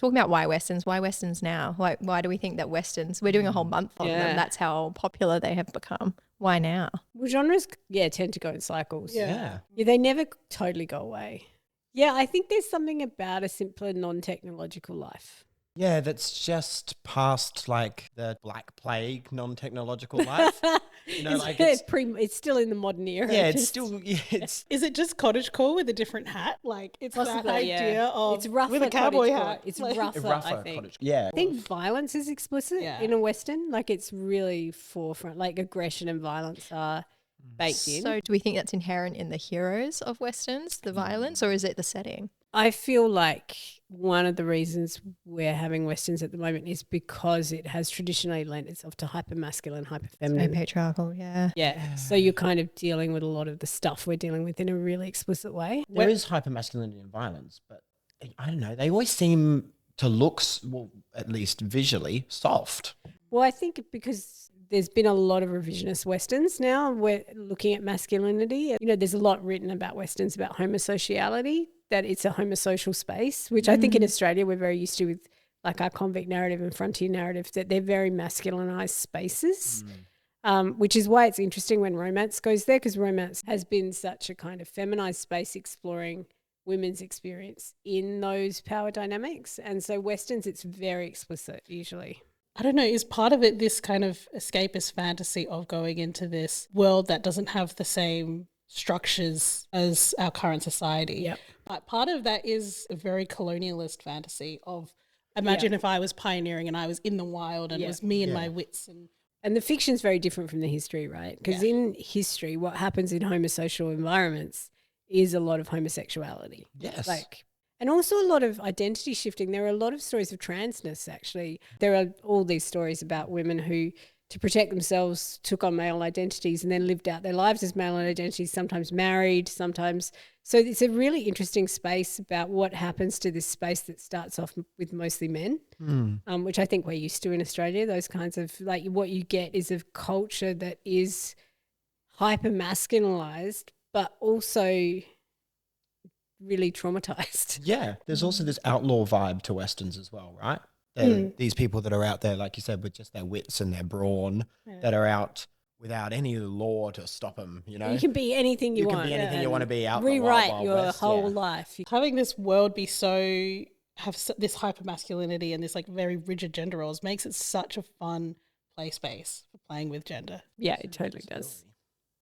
talking about why Westerns. Why Westerns now? Like, why do we think that Westerns, we're doing a whole month on them. That's how popular they have become. Why now? Well, genres, tend to go in cycles. Yeah. They never totally go away. Yeah, I think there's something about a simpler non-technological life. Yeah, that's just past like the Black Plague non-technological life. You know, It's still in the modern era. Yeah, it's still. Yeah, it's. Is it just cottagecore with a different hat? Like it's Possibly, that idea of it's rougher with a cowboy cottagecore. hat. It's like, rougher, I think. Cottage. Yeah. I think violence is explicit in a Western. Like it's really forefront. Like aggression and violence are baked in. So do we think that's inherent in the heroes of Westerns, the violence, or is it the setting? I feel like one of the reasons we're having Westerns at the moment is because it has traditionally lent itself to hyper-masculine, hyper-feminine. Very patriarchal, yeah. Yeah. So you're kind of dealing with a lot of the stuff we're dealing with in a really explicit way. There is hypermasculinity and violence, but I don't know. They always seem to look, well, at least visually, soft. Well, I think because there's been a lot of revisionist Westerns now. We're looking at masculinity. You know, there's a lot written about Westerns about homosociality, that it's a homosocial space, which I think in Australia we're very used to with like our convict narrative and frontier narrative, that they're very masculinized spaces, which is why it's interesting when romance goes there, because romance has been such a kind of feminized space exploring women's experience in those power dynamics. And so Westerns, it's very explicit usually. I don't know, is part of it this kind of escapist fantasy of going into this world that doesn't have the same structures as our current society? Yep. But part of that is a very colonialist fantasy of imagine if I was pioneering and I was in the wild and it was me and my wits. And the fiction's very different from the history, right? Because in history, what happens in homosocial environments is a lot of homosexuality. Yes. And also a lot of identity shifting. There are a lot of stories of transness, actually. There are all these stories about women who, to protect themselves, took on male identities and then lived out their lives as male identities, sometimes married, sometimes. So it's a really interesting space about what happens to this space that starts off with mostly men, which I think we're used to in Australia. Those kinds of, like, what you get is a culture that is hyper masculinized, but also really traumatized. Yeah, there's also this outlaw vibe to Westerns as well, right? These people that are out there, like you said, with just their wits and their brawn, that are out without any law to stop them, you know? You can be anything you want. You can be anything you want to be out in Rewrite the wild your West, whole life. Having this world be this hyper masculinity and this like very rigid gender roles makes it such a fun play space for playing with gender. Yeah, it totally does.